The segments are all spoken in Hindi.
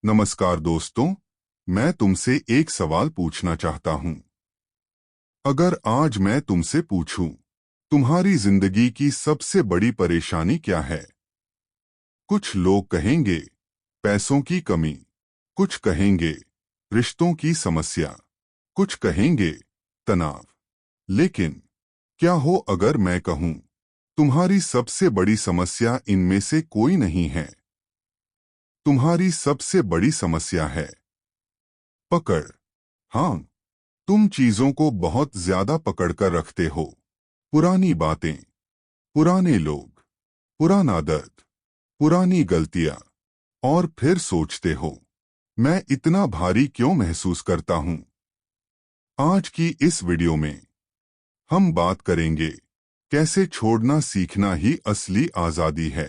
नमस्कार दोस्तों, मैं तुमसे एक सवाल पूछना चाहता हूं। अगर आज मैं तुमसे पूछूं, तुम्हारी जिंदगी की सबसे बड़ी परेशानी क्या है? कुछ लोग कहेंगे पैसों की कमी, कुछ कहेंगे रिश्तों की समस्या, कुछ कहेंगे तनाव। लेकिन क्या हो अगर मैं कहूं, तुम्हारी सबसे बड़ी समस्या इनमें से कोई नहीं है। तुम्हारी सबसे बड़ी समस्या है पकड़। हाँ, तुम चीजों को बहुत ज्यादा पकड़कर रखते हो। पुरानी बातें, पुराने लोग, पुराना दर्द, पुरानी गलतियां, और फिर सोचते हो, मैं इतना भारी क्यों महसूस करता हूं? आज की इस वीडियो में हम बात करेंगे कैसे छोड़ना सीखना ही असली आजादी है।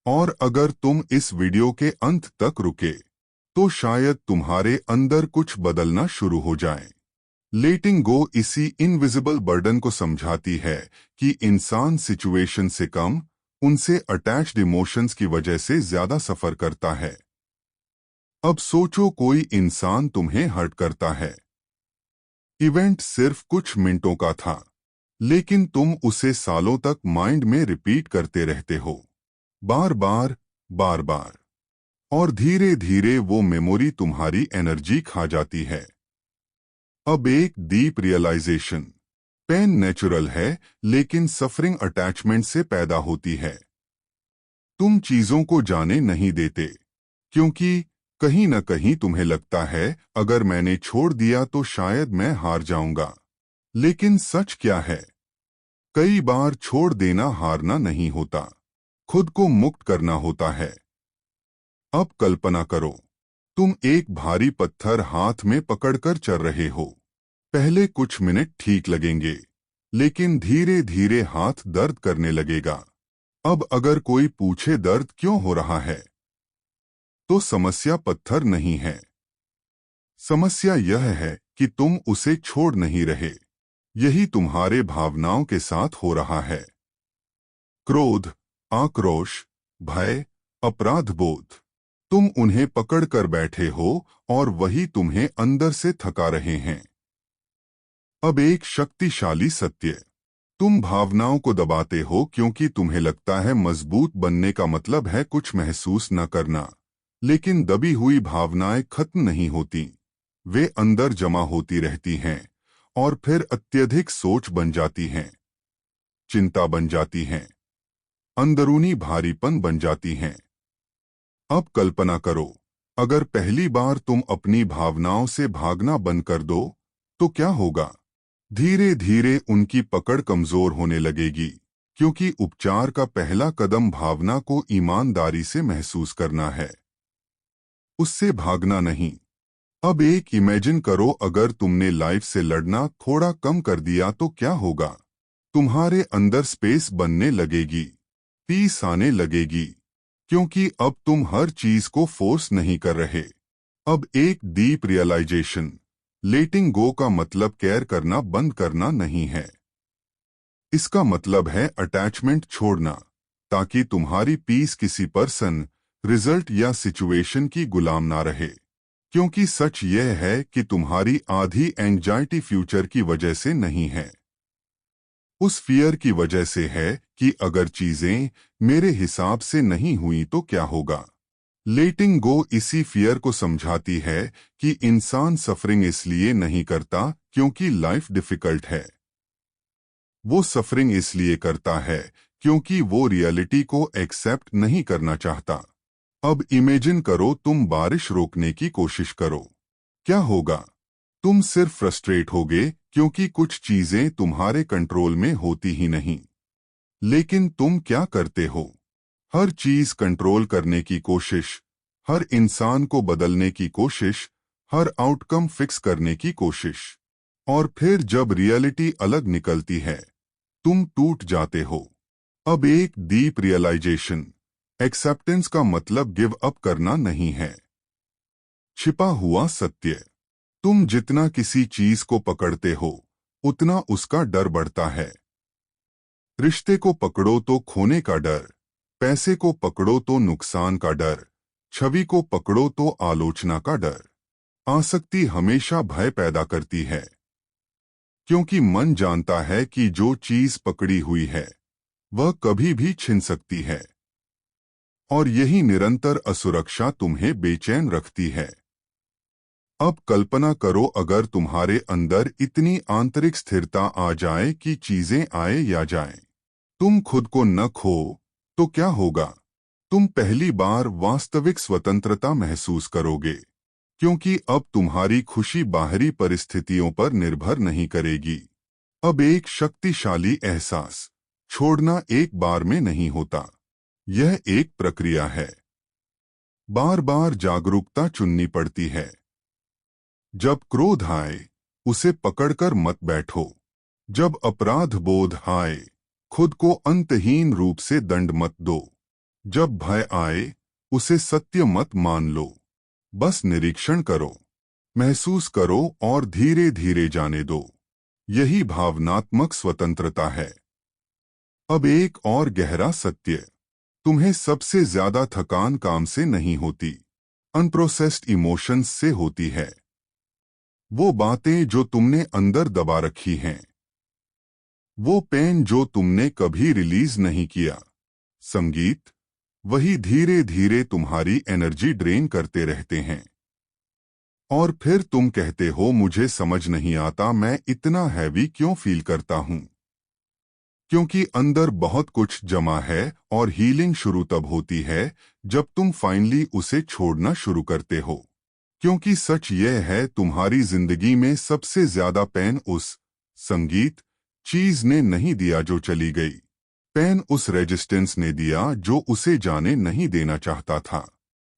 और अगर तुम इस वीडियो के अंत तक रुके, तो शायद तुम्हारे अंदर कुछ बदलना शुरू हो जाए। लेटिंग गो इसी इनविजिबल बर्डन को समझाती है कि इंसान सिचुएशन से कम, उनसे अटैच्ड इमोशंस की वजह से ज्यादा सफर करता है। अब सोचो कोई इंसान तुम्हें हर्ट करता है। इवेंट सिर्फ कुछ मिनटों का था, लेकिन तुम उसे सालों तक माइंड में रिपीट करते रहते हो, बार बार, बार बार। और धीरे धीरे वो मेमोरी तुम्हारी एनर्जी खा जाती है। अब एक डीप रियलाइजेशन, पेन नेचुरल है, लेकिन सफरिंग अटैचमेंट से पैदा होती है। तुम चीजों को जाने नहीं देते, क्योंकि कहीं न कहीं तुम्हें लगता है अगर मैंने छोड़ दिया तो शायद मैं हार जाऊंगा। लेकिन सच क्या है? कई बार छोड़ देना हारना नहीं होता, खुद को मुक्त करना होता है। अब कल्पना करो, तुम एक भारी पत्थर हाथ में पकड़कर चल रहे हो। पहले कुछ मिनट ठीक लगेंगे, लेकिन धीरे धीरे हाथ दर्द करने लगेगा। अब अगर कोई पूछे दर्द क्यों हो रहा है, तो समस्या पत्थर नहीं है। समस्या यह है कि तुम उसे छोड़ नहीं रहे। यही तुम्हारे भावनाओं के साथ हो रहा है। क्रोध, आक्रोश, भय, अपराध बोध। तुम उन्हें पकड़ कर बैठे हो और वही तुम्हें अंदर से थका रहे हैं। अब एक शक्तिशाली सत्य, तुम भावनाओं को दबाते हो क्योंकि तुम्हें लगता है मजबूत बनने का मतलब है कुछ महसूस न करना। लेकिन दबी हुई भावनाएं खत्म नहीं होती, वे अंदर जमा होती रहती हैं और फिर अत्यधिक सोच बन जाती हैं, चिंता बन जाती हैं, अंदरूनी भारीपन बन जाती हैं। अब कल्पना करो, अगर पहली बार तुम अपनी भावनाओं से भागना बंद कर दो, तो क्या होगा? धीरे धीरे उनकी पकड़ कमजोर होने लगेगी, क्योंकि उपचार का पहला कदम भावना को ईमानदारी से महसूस करना है, उससे भागना नहीं। अब एक इमेजिन करो, अगर तुमने लाइफ से लड़ना थोड़ा कम कर दिया तो क्या होगा? तुम्हारे अंदर स्पेस बनने लगेगी, पीस आने लगेगी, क्योंकि अब तुम हर चीज को फोर्स नहीं कर रहे। अब एक डीप रियलाइजेशन, लेटिंग गो का मतलब केयर करना बंद करना नहीं है। इसका मतलब है अटैचमेंट छोड़ना, ताकि तुम्हारी पीस किसी पर्सन, रिजल्ट या सिचुएशन की गुलाम ना रहे। क्योंकि सच यह है कि तुम्हारी आधी एंजाइटी फ्यूचर की वजह से नहीं है, उस फियर की वजह से है कि अगर चीजें मेरे हिसाब से नहीं हुई तो क्या होगा। लेटिंग गो इसी फियर को समझाती है कि इंसान सफरिंग इसलिए नहीं करता क्योंकि लाइफ डिफिकल्ट है, वो सफरिंग इसलिए करता है क्योंकि वो रियलिटी को एक्सेप्ट नहीं करना चाहता। अब इमेजिन करो, तुम बारिश रोकने की कोशिश करो, क्या होगा? तुम सिर्फ फ्रस्ट्रेट होगे क्योंकि कुछ चीजें तुम्हारे कंट्रोल में होती ही नहीं। लेकिन तुम क्या करते हो? हर चीज कंट्रोल करने की कोशिश, हर इंसान को बदलने की कोशिश, हर आउटकम फिक्स करने की कोशिश। और फिर जब रियलिटी अलग निकलती है, तुम टूट जाते हो। अब एक डीप रियलाइजेशन, एक्सेप्टेंस का मतलब गिव अप करना नहीं है। छिपा हुआ सत्य, तुम जितना किसी चीज को पकड़ते हो, उतना उसका डर बढ़ता है। रिश्ते को पकड़ो तो खोने का डर, पैसे को पकड़ो तो नुकसान का डर, छवि को पकड़ो तो आलोचना का डर। आसक्ति हमेशा भय पैदा करती है, क्योंकि मन जानता है कि जो चीज पकड़ी हुई है वह कभी भी छिन सकती है, और यही निरंतर असुरक्षा तुम्हें बेचैन रखती है। अब कल्पना करो, अगर तुम्हारे अंदर इतनी आंतरिक स्थिरता आ जाए कि चीजें आए या जाएं, तुम खुद को न खो, तो क्या होगा? तुम पहली बार वास्तविक स्वतंत्रता महसूस करोगे, क्योंकि अब तुम्हारी खुशी बाहरी परिस्थितियों पर निर्भर नहीं करेगी। अब एक शक्तिशाली एहसास छोड़ना एक बार में नहीं होता, यह एक प्रक्रिया है। बार बार जागरूकता चुननी पड़ती है। जब क्रोध आए, उसे पकड़कर मत बैठो। जब अपराध बोध आए, खुद को अंतहीन रूप से दंड मत दो। जब भय आए, उसे सत्य मत मान लो। बस निरीक्षण करो, महसूस करो और धीरे धीरे जाने दो। यही भावनात्मक स्वतंत्रता है। अब एक और गहरा सत्य, तुम्हें सबसे ज्यादा थकान काम से नहीं होती, अनप्रोसेस्ड इमोशंस से होती है। वो बातें जो तुमने अंदर दबा रखी हैं, वो पेन जो तुमने कभी रिलीज नहीं किया। संगीत, वही धीरे धीरे तुम्हारी एनर्जी ड्रेन करते रहते हैं। और फिर तुम कहते हो, मुझे समझ नहीं आता मैं इतना हैवी क्यों फील करता हूं। क्योंकि अंदर बहुत कुछ जमा है, और हीलिंग शुरू तब होती है जब तुम फाइनली उसे छोड़ना शुरू करते हो। क्योंकि सच यह है, तुम्हारी जिंदगी में सबसे ज्यादा पेन उस संगीत चीज ने नहीं दिया जो चली गई। पेन उस रेजिस्टेंस ने दिया जो उसे जाने नहीं देना चाहता था।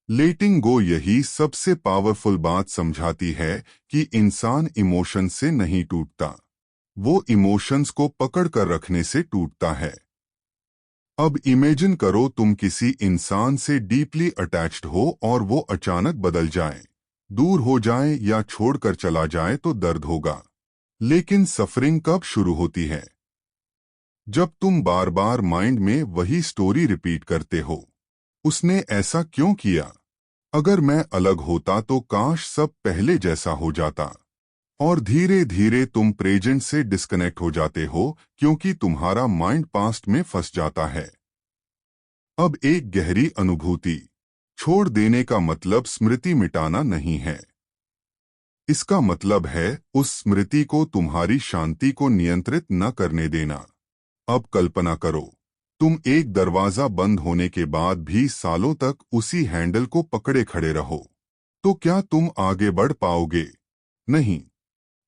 लेटिंग गो यही सबसे पावरफुल बात समझाती है कि इंसान इमोशन से नहीं टूटता, वो इमोशंस को पकड़ कर रखने से टूटता है। अब इमेजिन करो, तुम किसी इंसान से डीपली अटैच्ड हो और वो अचानक बदल जाए, दूर हो जाए या छोड़कर चला जाए, तो दर्द होगा। लेकिन सफरिंग कब शुरू होती है? जब तुम बार बार माइंड में वही स्टोरी रिपीट करते हो। उसने ऐसा क्यों किया? अगर मैं अलग होता तो काश सब पहले जैसा हो जाता। और धीरे धीरे तुम प्रेजेंट से डिस्कनेक्ट हो जाते हो, क्योंकि तुम्हारा माइंड पास्ट में फंस जाता है। अब एक गहरी अनुभूति, छोड़ देने का मतलब स्मृति मिटाना नहीं है। इसका मतलब है उस स्मृति को तुम्हारी शांति को नियंत्रित न करने देना। अब कल्पना करो, तुम एक दरवाजा बंद होने के बाद भी सालों तक उसी हैंडल को पकड़े खड़े रहो, तो क्या तुम आगे बढ़ पाओगे? नहीं।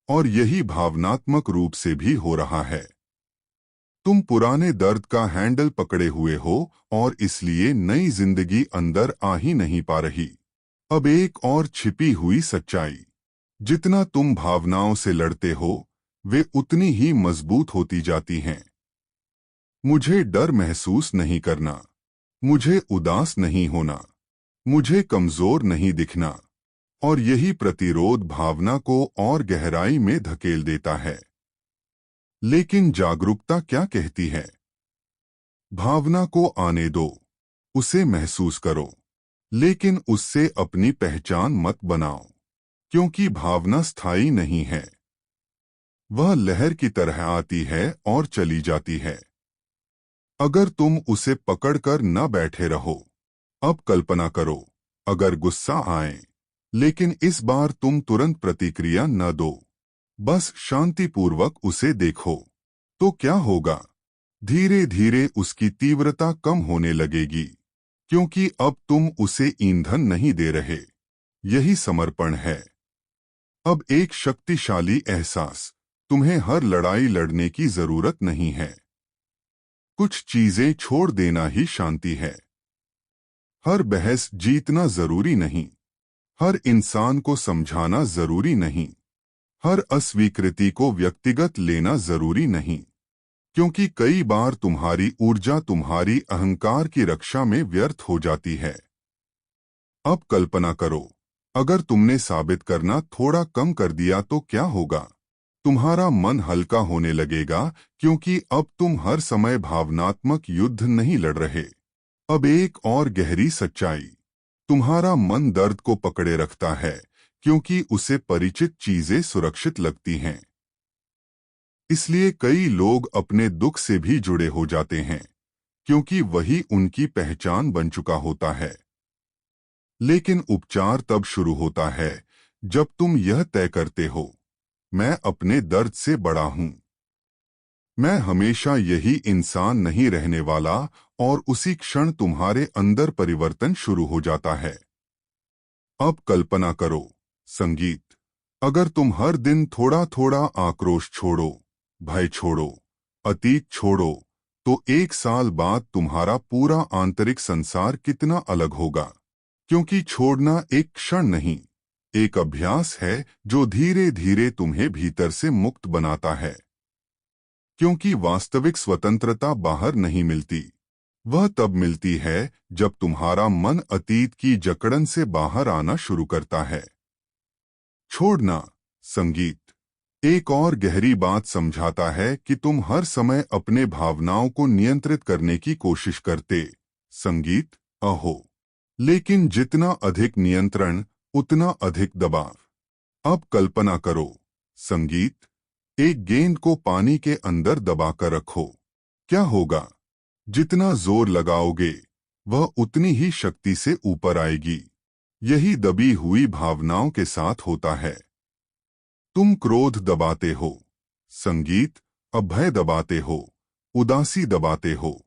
और यही भावनात्मक रूप से भी हो रहा है। तुम पुराने दर्द का हैंडल पकड़े हुए हो, और इसलिए नई जिंदगी अंदर आ ही नहीं पा रही। अब एक और छिपी हुई सच्चाई, जितना तुम भावनाओं से लड़ते हो, वे उतनी ही मजबूत होती जाती हैं। मुझे डर महसूस नहीं करना, मुझे उदास नहीं होना, मुझे कमजोर नहीं दिखना, और यही प्रतिरोध भावना को और गहराई में धकेल देता है। लेकिन जागरूकता क्या कहती है? भावना को आने दो, उसे महसूस करो, लेकिन उससे अपनी पहचान मत बनाओ, क्योंकि भावना स्थायी नहीं है। वह लहर की तरह आती है और चली जाती है, अगर तुम उसे पकड़कर न बैठे रहो। अब कल्पना करो, अगर गुस्सा आए, लेकिन इस बार तुम तुरंत प्रतिक्रिया न दो, बस शांतिपूर्वक उसे देखो, तो क्या होगा? धीरे धीरे उसकी तीव्रता कम होने लगेगी, क्योंकि अब तुम उसे ईंधन नहीं दे रहे। यही समर्पण है। अब एक शक्तिशाली एहसास, तुम्हें हर लड़ाई लड़ने की जरूरत नहीं है। कुछ चीजें छोड़ देना ही शांति है। हर बहस जीतना जरूरी नहीं, हर इंसान को समझाना जरूरी नहीं, हर अस्वीकृति को व्यक्तिगत लेना जरूरी नहीं, क्योंकि कई बार तुम्हारी ऊर्जा तुम्हारी अहंकार की रक्षा में व्यर्थ हो जाती है। अब कल्पना करो, अगर तुमने साबित करना थोड़ा कम कर दिया, तो क्या होगा? तुम्हारा मन हल्का होने लगेगा, क्योंकि अब तुम हर समय भावनात्मक युद्ध नहीं लड़ रहे। अब एक और गहरी सच्चाई, तुम्हारा मन दर्द को पकड़े रखता है क्योंकि उसे परिचित चीजें सुरक्षित लगती हैं। इसलिए कई लोग अपने दुख से भी जुड़े हो जाते हैं क्योंकि वही उनकी पहचान बन चुका होता है। लेकिन उपचार तब शुरू होता है जब तुम यह तय करते हो, मैं अपने दर्द से बड़ा हूं। मैं हमेशा यही इंसान नहीं रहने वाला, और उसी क्षण तुम्हारे अंदर परिवर्तन शुरू हो जाता है। अब कल्पना करो, संगीत। अगर तुम हर दिन थोड़ा थोड़ा आक्रोश छोड़ो, भय छोड़ो, अतीत छोड़ो, तो 1 साल बाद तुम्हारा पूरा आंतरिक संसार कितना अलग होगा। क्योंकि छोड़ना एक क्षण नहीं, एक अभ्यास है जो धीरे धीरे तुम्हें भीतर से मुक्त बनाता है। क्योंकि वास्तविक स्वतंत्रता बाहर नहीं मिलती, वह तब मिलती है जब तुम्हारा मन अतीत की जकड़न से बाहर आना शुरू करता है। छोड़ना, संगीत, एक और गहरी बात समझाता है कि तुम हर समय अपने भावनाओं को नियंत्रित करने की कोशिश करते, संगीत, अहो। लेकिन जितना अधिक नियंत्रण, उतना अधिक दबाव। अब कल्पना करो, संगीत, एक गेंद को पानी के अंदर दबाकर रखो। क्या होगा? जितना जोर लगाओगे, वह उतनी ही शक्ति से ऊपर आएगी। यही दबी हुई भावनाओं के साथ होता है। तुम क्रोध दबाते हो, संगीत, अभय दबाते हो, उदासी दबाते हो,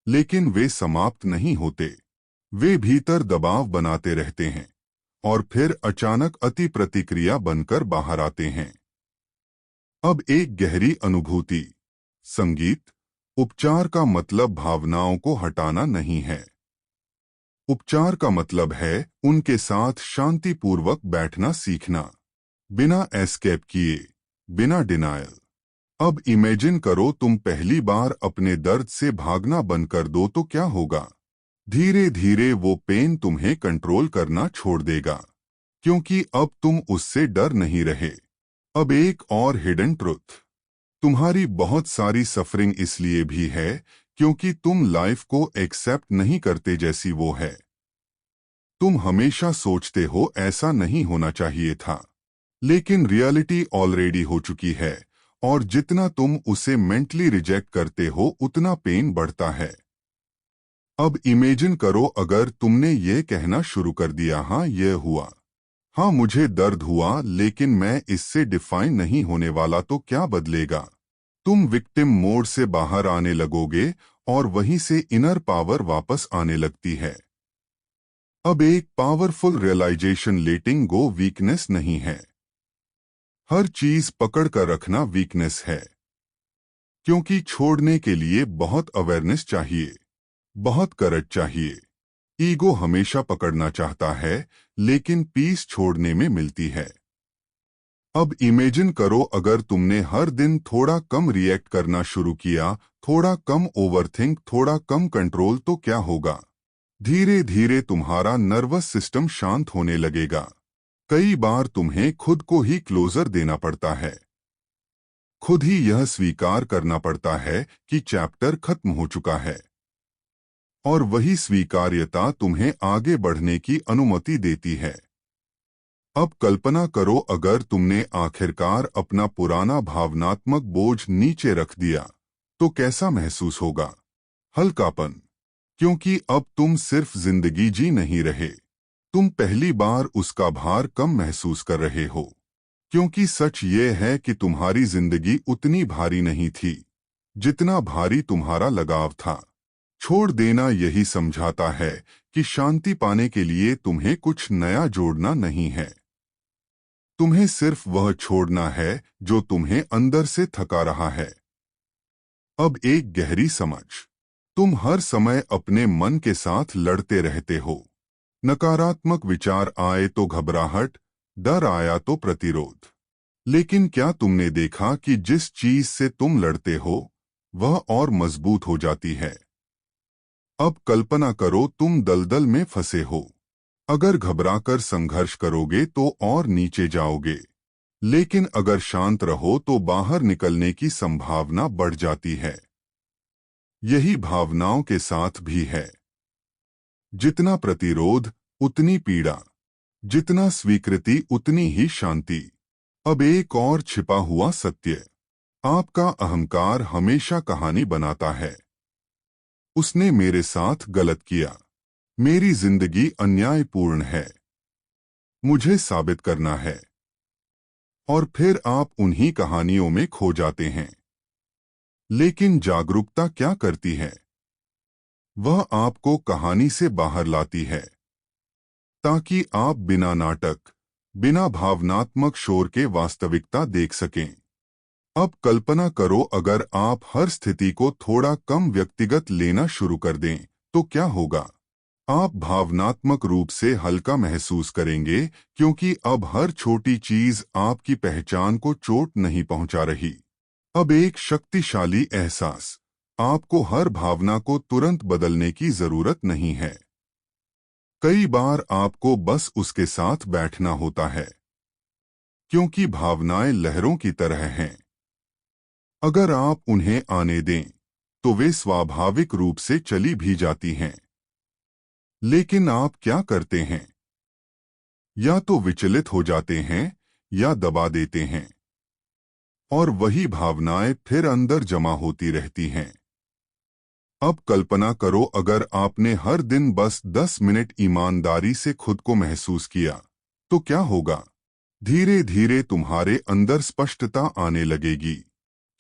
लेकिन वे समाप्त नहीं होते। वे भीतर दबाव बनाते रहते हैं और फिर अचानक अति प्रतिक्रिया बनकर बाहर आते हैं। अब एक गहरी अनुभूति, संगीत, उपचार का मतलब भावनाओं को हटाना नहीं है। उपचार का मतलब है उनके साथ शांतिपूर्वक बैठना सीखना, बिना एस्केप किए, बिना डिनायल। अब इमेजिन करो तुम पहली बार अपने दर्द से भागना बंद कर दो तो क्या होगा? धीरे धीरे वो पेन तुम्हें कंट्रोल करना छोड़ देगा, क्योंकि अब तुम उससे डर नहीं रहे। अब एक और हिडन ट्रुथ, तुम्हारी बहुत सारी सफरिंग इसलिए भी है क्योंकि तुम लाइफ को एक्सेप्ट नहीं करते जैसी वो है। तुम हमेशा सोचते हो ऐसा नहीं होना चाहिए था, लेकिन रियलिटी ऑलरेडी हो चुकी है, और जितना तुम उसे मेंटली रिजेक्ट करते हो उतना पेन बढ़ता है। अब इमेजिन करो अगर तुमने ये कहना शुरू कर दिया, हाँ यह हुआ, हाँ मुझे दर्द हुआ, लेकिन मैं इससे डिफाइन नहीं होने वाला, तो क्या बदलेगा? तुम विक्टिम मोड से बाहर आने लगोगे और वहीं से इनर पावर वापस आने लगती है। अब एक पावरफुल रियलाइजेशन, लेटिंग गो वीकनेस नहीं है। हर चीज पकड़ कर रखना वीकनेस है, क्योंकि छोड़ने के लिए बहुत अवेयरनेस चाहिए, बहुत करेज चाहिए। ईगो हमेशा पकड़ना चाहता है, लेकिन पीस छोड़ने में मिलती है। अब इमेजिन करो अगर तुमने हर दिन थोड़ा कम रिएक्ट करना शुरू किया, थोड़ा कम ओवरथिंक, थोड़ा कम कंट्रोल, तो क्या होगा? धीरे धीरे तुम्हारा नर्वस सिस्टम शांत होने लगेगा। कई बार तुम्हें खुद को ही क्लोजर देना पड़ता है, खुद ही यह स्वीकार करना पड़ता है कि चैप्टर खत्म हो चुका है। और वही स्वीकार्यता तुम्हें आगे बढ़ने की अनुमति देती है। अब कल्पना करो अगर तुमने आखिरकार अपना पुराना भावनात्मक बोझ नीचे रख दिया, तो कैसा महसूस होगा? हल्कापन, क्योंकि अब तुम सिर्फ जिंदगी जी नहीं रहे, तुम पहली बार उसका भार कम महसूस कर रहे हो। क्योंकि सच ये है कि तुम्हारी जिंदगी उतनी भारी नहीं थी जितना भारी तुम्हारा लगाव था। छोड़ देना यही समझाता है कि शांति पाने के लिए तुम्हें कुछ नया जोड़ना नहीं है। तुम्हें सिर्फ वह छोड़ना है जो तुम्हें अंदर से थका रहा है। अब एक गहरी समझ, तुम हर समय अपने मन के साथ लड़ते रहते हो। नकारात्मक विचार आए तो घबराहट, डर आया तो प्रतिरोध। लेकिन क्या तुमने देखा कि जिस चीज से तुम लड़ते हो वह और मजबूत हो जाती है? अब कल्पना करो तुम दलदल में फंसे हो। अगर घबराकर संघर्ष करोगे तो और नीचे जाओगे, लेकिन अगर शांत रहो तो बाहर निकलने की संभावना बढ़ जाती है। यही भावनाओं के साथ भी है। जितना प्रतिरोध, उतनी पीड़ा। जितना स्वीकृति उतनी ही शांति। अब एक और छिपा हुआ सत्य। आपका अहंकार हमेशा कहानी बनाता है। उसने मेरे साथ गलत किया। मेरी जिंदगी अन्यायपूर्ण है। मुझे साबित करना है। और फिर आप उन्हीं कहानियों में खो जाते हैं। लेकिन जागरूकता क्या करती है? वह आपको कहानी से बाहर लाती है, ताकि आप बिना नाटक, बिना भावनात्मक शोर के वास्तविकता देख सकें। अब कल्पना करो, अगर आप हर स्थिति को थोड़ा कम व्यक्तिगत लेना शुरू कर दें, तो क्या होगा? आप भावनात्मक रूप से हल्का महसूस करेंगे, क्योंकि अब हर छोटी चीज आपकी पहचान को चोट नहीं पहुंचा रही। अब एक शक्तिशाली एहसास। आपको हर भावना को तुरंत बदलने की जरूरत नहीं है। कई बार आपको बस उसके साथ बैठना होता है, क्योंकि भावनाएं लहरों की तरह हैं। अगर आप उन्हें आने दें, तो वे स्वाभाविक रूप से चली भी जाती हैं। लेकिन आप क्या करते हैं? या तो विचलित हो जाते हैं या दबा देते हैं, और वही भावनाएं फिर अंदर जमा होती रहती हैं। अब कल्पना करो, अगर आपने हर दिन बस 10 मिनट ईमानदारी से खुद को महसूस किया, तो क्या होगा? धीरे धीरे तुम्हारे अंदर स्पष्टता आने लगेगी,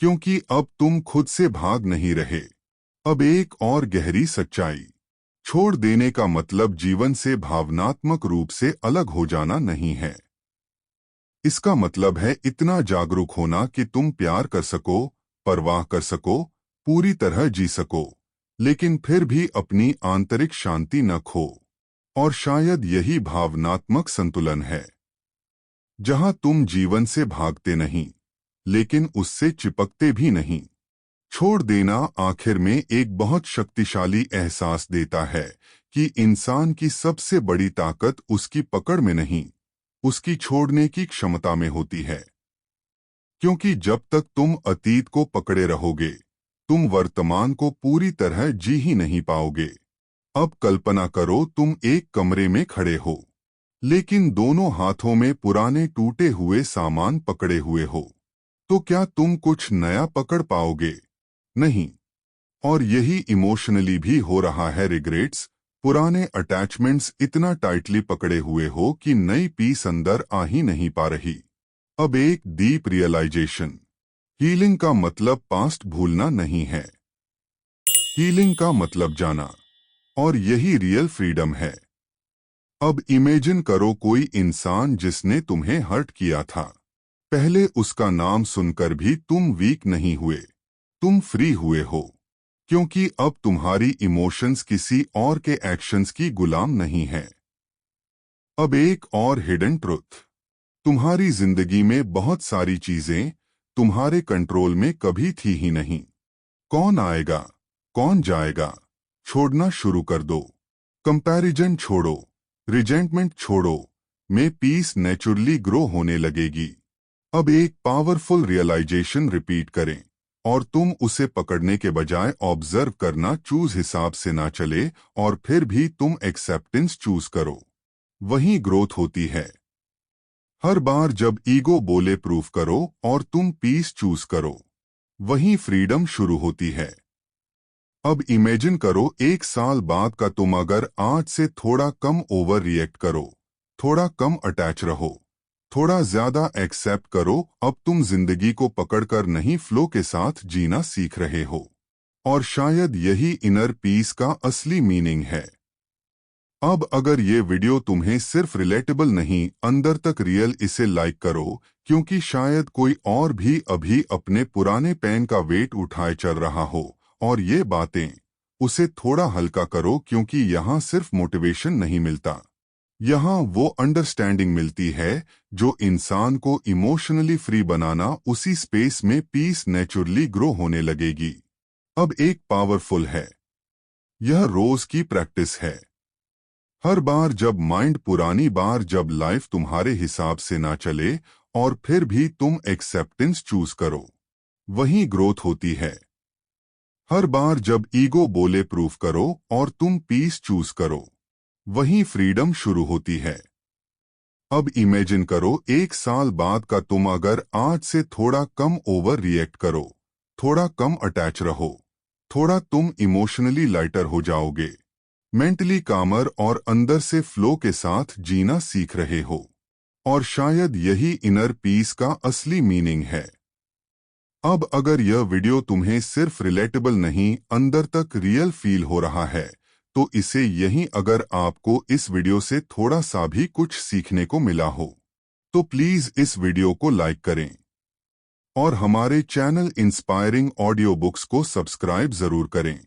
क्योंकि अब तुम खुद से भाग नहीं रहे। अब एक और गहरी सच्चाई। छोड़ देने का मतलब जीवन से भावनात्मक रूप से अलग हो जाना नहीं है। इसका मतलब है इतना जागरूक होना कि तुम प्यार कर सको, परवाह कर सको, पूरी तरह जी सको, लेकिन फिर भी अपनी आंतरिक शांति न खो। और शायद यही भावनात्मक संतुलन है, जहां तुम जीवन से भागते नहीं, लेकिन उससे चिपकते भी नहीं। छोड़ देना आखिर में एक बहुत शक्तिशाली एहसास देता है कि इंसान की सबसे बड़ी ताकत उसकी पकड़ में नहीं, उसकी छोड़ने की क्षमता में होती है। क्योंकि जब तक तुम अतीत को पकड़े रहोगे, तुम वर्तमान को पूरी तरह जी ही नहीं पाओगे। अब कल्पना करो, तुम एक कमरे में खड़े हो, लेकिन दोनों हाथों में पुराने टूटे हुए सामान पकड़े हुए हो। तो क्या तुम कुछ नया पकड़ पाओगे? नहीं। और यही इमोशनली भी हो रहा है। रिग्रेट्स, पुराने अटैचमेंट्स इतना टाइटली पकड़े हुए हो कि नई पीस अंदर आ ही नहीं पा रही। अब एक डीप रियलाइजेशन। हीलिंग का मतलब पास्ट भूलना नहीं है। हीलिंग का मतलब जाना। और यही रियल फ्रीडम है। अब इमेजिन करो कोई इंसान जिसने तुम्हें हर्ट किया था। पहले उसका नाम सुनकर भी तुम वीक नहीं हुए, तुम फ्री हुए हो। क्योंकि अब तुम्हारी इमोशंस किसी और के एक्शंस की गुलाम नहीं है। अब एक और हिडन ट्रुथ। तुम्हारी जिंदगी में बहुत सारी चीजें तुम्हारे कंट्रोल में कभी थी ही नहीं। कौन आएगा, कौन जाएगा, छोड़ना शुरू कर दो। कंपैरिजन छोड़ो, रिजेंटमेंट छोड़ो, में पीस नेचुरली ग्रो होने लगेगी। अब एक पावरफुल रियलाइजेशन रिपीट करें, और तुम उसे पकड़ने के बजाय ऑब्जर्व करना चूज हिसाब से ना चले, और फिर भी तुम एक्सेप्टेंस चूज करो। वही ग्रोथ होती है। हर बार जब ईगो बोले प्रूफ करो और तुम पीस चूज करो, वही फ्रीडम शुरू होती है। अब इमेजिन करो, 1 साल बाद का तुम अगर आज से थोड़ा कम ओवर रिएक्ट करो, थोड़ा कम अटैच रहो, थोड़ा ज्यादा एक्सेप्ट करो। अब तुम जिंदगी को पकड़कर नहीं, फ्लो के साथ जीना सीख रहे हो। और शायद यही इनर पीस का असली मीनिंग है। अब अगर ये वीडियो तुम्हें सिर्फ रिलेटेबल नहीं, अंदर तक रियल, इसे लाइक करो, क्योंकि शायद कोई और भी अभी अपने पुराने पेन का वेट उठाए चल रहा हो। और ये बातें उसे थोड़ा हल्का करो, क्योंकि यहाँ सिर्फ मोटिवेशन नहीं मिलता, यहाँ वो अंडरस्टैंडिंग मिलती है जो इंसान को इमोशनली फ्री बनाना। उसी स्पेस में पीस नेचुरली ग्रो होने लगेगी। अब एक पावरफुल है, यह रोज की प्रैक्टिस है। हर बार जब माइंड पुरानी बार, जब लाइफ तुम्हारे हिसाब से ना चले, और फिर भी तुम एक्सेप्टेंस चूज करो, वही ग्रोथ होती है। हर बार जब ईगो बोले प्रूफ करो और तुम पीस चूज करो, वहीं फ्रीडम शुरू होती है। अब इमेजिन करो 1 साल बाद का तुम अगर आज से थोड़ा कम ओवर रिएक्ट करो, थोड़ा कम अटैच रहो, थोड़ा तुम इमोशनली लाइटर हो जाओगे, मेंटली कामर और अंदर से फ्लो के साथ जीना सीख रहे हो। और शायद यही इनर पीस का असली मीनिंग है। अब अगर यह वीडियो तुम्हें सिर्फ रिलेटेबल नहीं, अंदर तक रियल फील हो रहा है, तो इसे यहीं अगर आपको इस वीडियो से थोड़ा सा भी कुछ सीखने को मिला हो, तो प्लीज इस वीडियो को लाइक करें और हमारे चैनल इंस्पायरिंग ऑडियो बुक्स को सब्सक्राइब जरूर करें,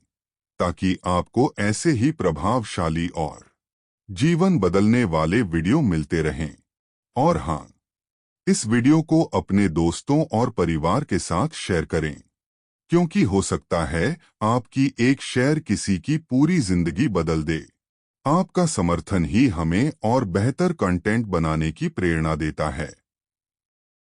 ताकि आपको ऐसे ही प्रभावशाली और जीवन बदलने वाले वीडियो मिलते रहें। और हाँ, इस वीडियो को अपने दोस्तों और परिवार के साथ शेयर करें, क्योंकि हो सकता है आपकी एक शेयर किसी की पूरी जिंदगी बदल दे। आपका समर्थन ही हमें और बेहतर कंटेंट बनाने की प्रेरणा देता है।